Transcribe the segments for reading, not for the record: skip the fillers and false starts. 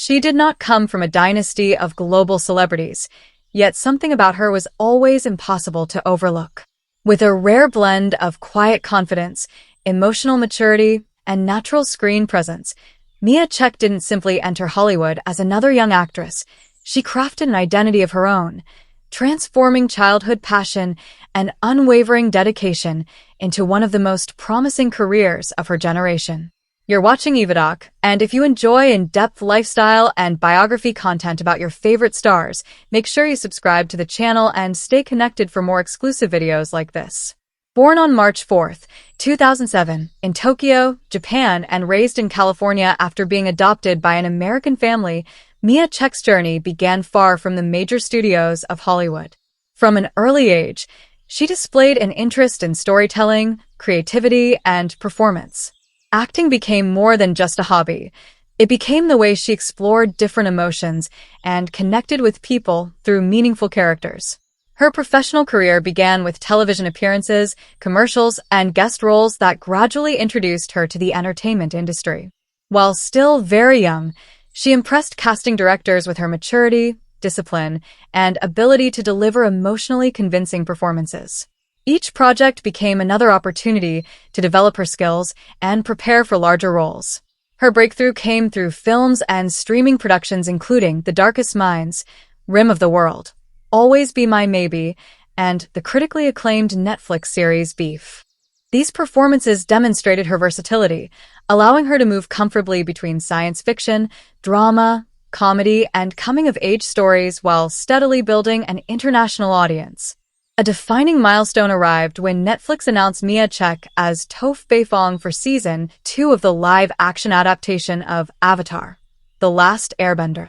She did not come from a dynasty of global celebrities, yet something about her was always impossible to overlook. With a rare blend of quiet confidence, emotional maturity, and natural screen presence, Miya Cech didn't simply enter Hollywood as another young actress. She crafted an identity of her own, transforming childhood passion and unwavering dedication into one of the most promising careers of her generation. You're watching EvaDoc, and if you enjoy in-depth lifestyle and biography content about your favorite stars, make sure you subscribe to the channel and stay connected for more exclusive videos like this. Born on March 4th, 2007, in Tokyo, Japan, and raised in California after being adopted by an American family, Miya Cech's journey began far from the major studios of Hollywood. From an early age, she displayed an interest in storytelling, creativity, and performance. Acting became more than just a hobby. It became the way she explored different emotions and connected with people through meaningful characters. Her professional career began with television appearances, commercials, and guest roles that gradually introduced her to the entertainment industry. While still very young, she impressed casting directors with her maturity, discipline, and ability to deliver emotionally convincing performances. Each project became another opportunity to develop her skills and prepare for larger roles. Her breakthrough came through films and streaming productions including The Darkest Minds, Rim of the World, Always Be My Maybe, and the critically acclaimed Netflix series Beef. These performances demonstrated her versatility, allowing her to move comfortably between science fiction, drama, comedy, and coming-of-age stories while steadily building an international audience. A defining milestone arrived when Netflix announced Miya Cech as Toph for Season 2 of the live-action adaptation of Avatar: The Last Airbender.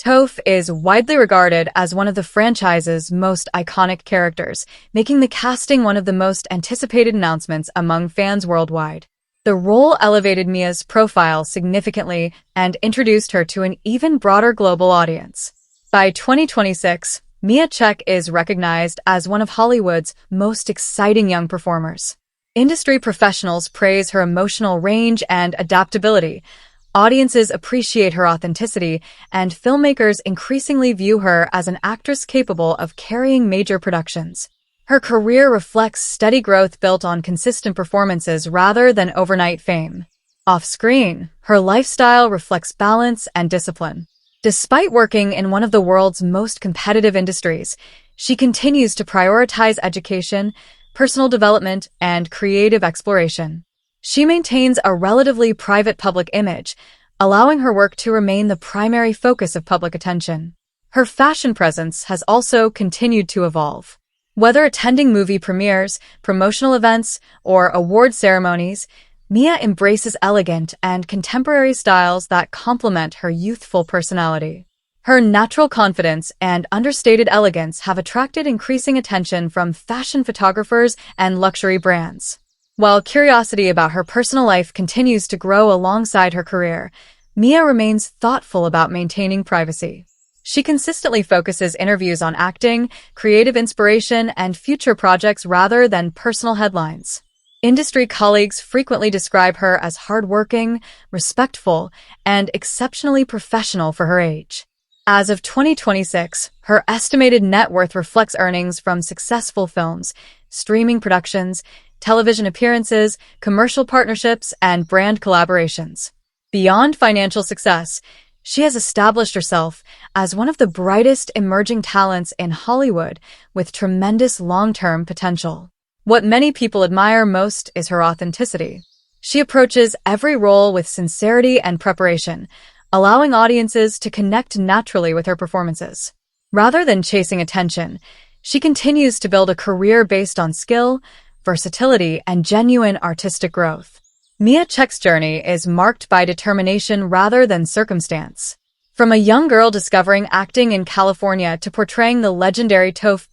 Toph is widely regarded as one of the franchise's most iconic characters, making the casting one of the most anticipated announcements among fans worldwide. The role elevated Miya's profile significantly and introduced her to an even broader global audience. By 2026, Miya Cech is recognized as one of Hollywood's most exciting young performers. Industry professionals praise her emotional range and adaptability. Audiences appreciate her authenticity, and filmmakers increasingly view her as an actress capable of carrying major productions. Her career reflects steady growth built on consistent performances rather than overnight fame. Off-screen, her lifestyle reflects balance and discipline. Despite working in one of the world's most competitive industries, she continues to prioritize education, personal development, and creative exploration. She maintains a relatively private public image, allowing her work to remain the primary focus of public attention. Her fashion presence has also continued to evolve. Whether attending movie premieres, promotional events, or award ceremonies, Miya embraces elegant and contemporary styles that complement her youthful personality. Her natural confidence and understated elegance have attracted increasing attention from fashion photographers and luxury brands. While curiosity about her personal life continues to grow alongside her career, Miya remains thoughtful about maintaining privacy. She consistently focuses interviews on acting, creative inspiration, and future projects rather than personal headlines. Industry colleagues frequently describe her as hardworking, respectful, and exceptionally professional for her age. As of 2026, her estimated net worth reflects earnings from successful films, streaming productions, television appearances, commercial partnerships, and brand collaborations. Beyond financial success, she has established herself as one of the brightest emerging talents in Hollywood with tremendous long-term potential. What many people admire most is her authenticity. She approaches every role with sincerity and preparation, allowing audiences to connect naturally with her performances. Rather than chasing attention, she continues to build a career based on skill, versatility, and genuine artistic growth. Miya Cech's journey is marked by determination rather than circumstance. From a young girl discovering acting in California to portraying the legendary Toph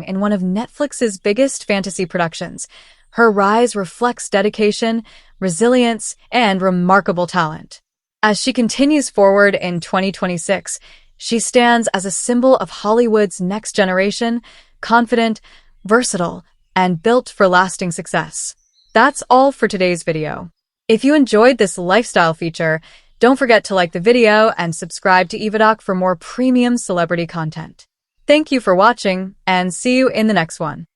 in one of Netflix's biggest fantasy productions, her rise reflects dedication, resilience, and remarkable talent. As she continues forward in 2026, she stands as a symbol of Hollywood's next generation, confident, versatile, and built for lasting success. That's all for today's video. If you enjoyed this lifestyle feature, Don't forget to like the video and subscribe to EvaDoc for more premium celebrity content. Thank you for watching, and see you in the next one.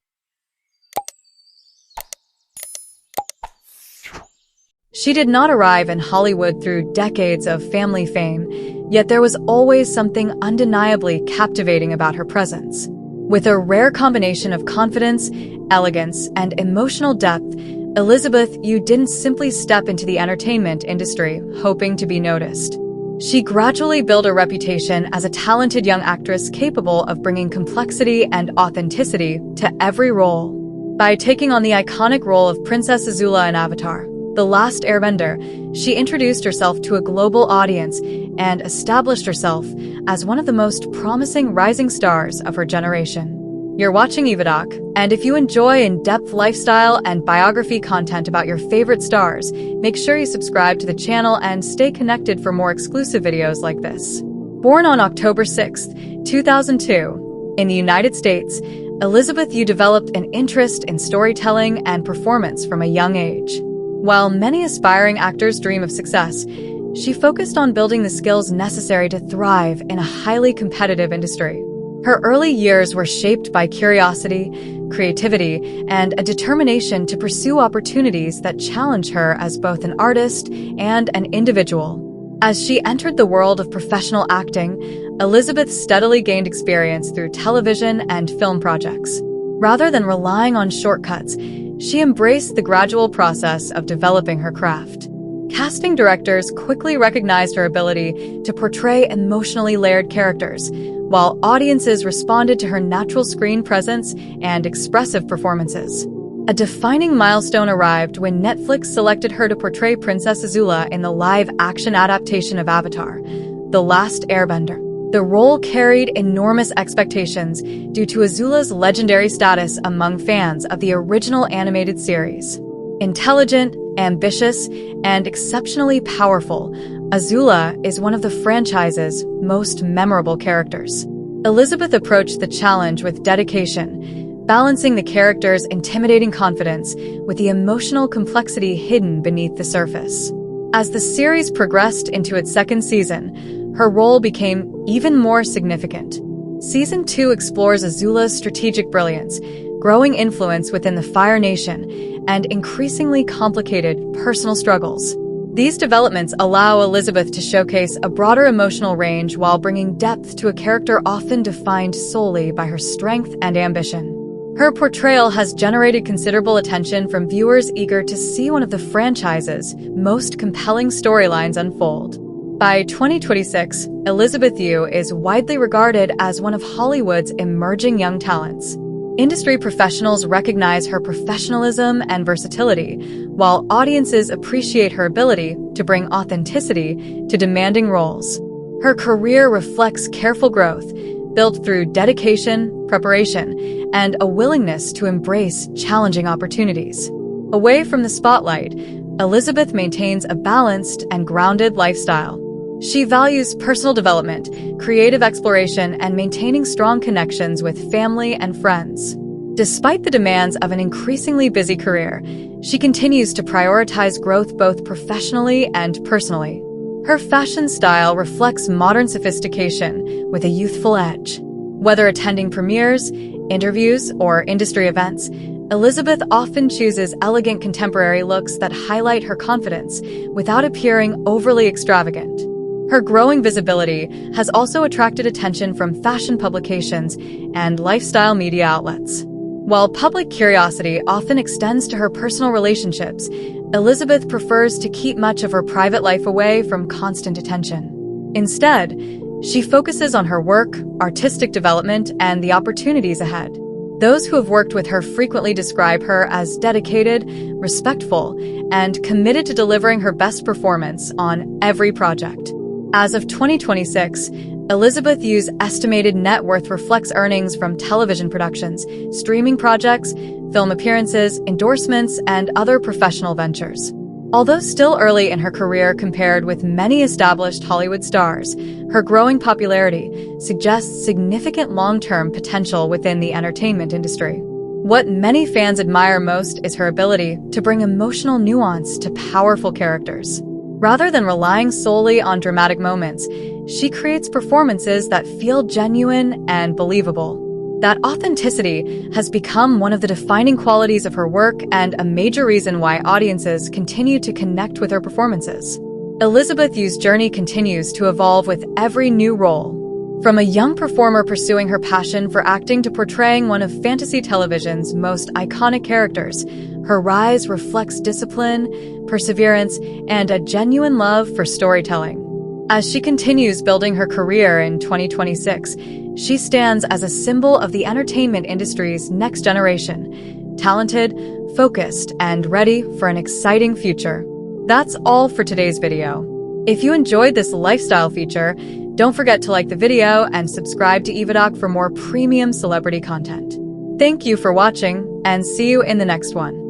She did not arrive in Hollywood through decades of family fame, yet there was always something undeniably captivating about her presence. With a rare combination of confidence, elegance, and emotional depth, Elizabeth Yu didn't simply step into the entertainment industry hoping to be noticed. She gradually built a reputation as a talented young actress capable of bringing complexity and authenticity to every role. By taking on the iconic role of Princess Azula in Avatar: The Last Airbender, she introduced herself to a global audience and established herself as one of the most promising rising stars of her generation. You're watching EvaDoc, and if you enjoy in-depth lifestyle and biography content about your favorite stars, make sure you subscribe to the channel and stay connected for more exclusive videos like this. Born on October 6, 2002, in the United States, Elizabeth Yu developed an interest in storytelling and performance from a young age. While many aspiring actors dream of success, she focused on building the skills necessary to thrive in a highly competitive industry. Her early years were shaped by curiosity, creativity, and a determination to pursue opportunities that challenge her as both an artist and an individual. As she entered the world of professional acting, Elizabeth steadily gained experience through television and film projects. Rather than relying on shortcuts, she embraced the gradual process of developing her craft. Casting directors quickly recognized her ability to portray emotionally layered characters, while audiences responded to her natural screen presence and expressive performances. A defining milestone arrived when Netflix selected her to portray Princess Azula in the live-action adaptation of Avatar: The Last Airbender. The role carried enormous expectations due to Azula's legendary status among fans of the original animated series. Intelligent, ambitious, and exceptionally powerful, Azula is one of the franchise's most memorable characters. Elizabeth approached the challenge with dedication, balancing the character's intimidating confidence with the emotional complexity hidden beneath the surface. As the series progressed into its second season, her role became even more significant. Season 2 explores Azula's strategic brilliance, growing influence within the Fire Nation, and increasingly complicated personal struggles. These developments allow Elizabeth to showcase a broader emotional range while bringing depth to a character often defined solely by her strength and ambition. Her portrayal has generated considerable attention from viewers eager to see one of the franchise's most compelling storylines unfold. By 2026, Elizabeth Yu is widely regarded as one of Hollywood's emerging young talents. Industry professionals recognize her professionalism and versatility, while audiences appreciate her ability to bring authenticity to demanding roles. Her career reflects careful growth, built through dedication, preparation, and a willingness to embrace challenging opportunities. Away from the spotlight, Elizabeth maintains a balanced and grounded lifestyle. She values personal development, creative exploration, and maintaining strong connections with family and friends. Despite the demands of an increasingly busy career, she continues to prioritize growth both professionally and personally. Her fashion style reflects modern sophistication with a youthful edge. Whether attending premieres, interviews, or industry events, Elizabeth often chooses elegant contemporary looks that highlight her confidence without appearing overly extravagant. Her growing visibility has also attracted attention from fashion publications and lifestyle media outlets. While public curiosity often extends to her personal relationships, Elizabeth prefers to keep much of her private life away from constant attention. Instead, she focuses on her work, artistic development, and the opportunities ahead. Those who have worked with her frequently describe her as dedicated, respectful, and committed to delivering her best performance on every project. As of 2026, Elizabeth Yu's estimated net worth reflects earnings from television productions, streaming projects, film appearances, endorsements, and other professional ventures. Although still early in her career compared with many established Hollywood stars, her growing popularity suggests significant long-term potential within the entertainment industry. What many fans admire most is her ability to bring emotional nuance to powerful characters. Rather than relying solely on dramatic moments, she creates performances that feel genuine and believable. That authenticity has become one of the defining qualities of her work and a major reason why audiences continue to connect with her performances. Elizabeth Yu's journey continues to evolve with every new role. From a young performer pursuing her passion for acting to portraying one of fantasy television's most iconic characters, her rise reflects discipline, perseverance, and a genuine love for storytelling. As she continues building her career in 2026, she stands as a symbol of the entertainment industry's next generation, talented, focused, and ready for an exciting future. That's all for today's video. If you enjoyed this lifestyle feature, don't forget to like the video and subscribe to EvaDoc for more premium celebrity content. Thank you for watching, and see you in the next one.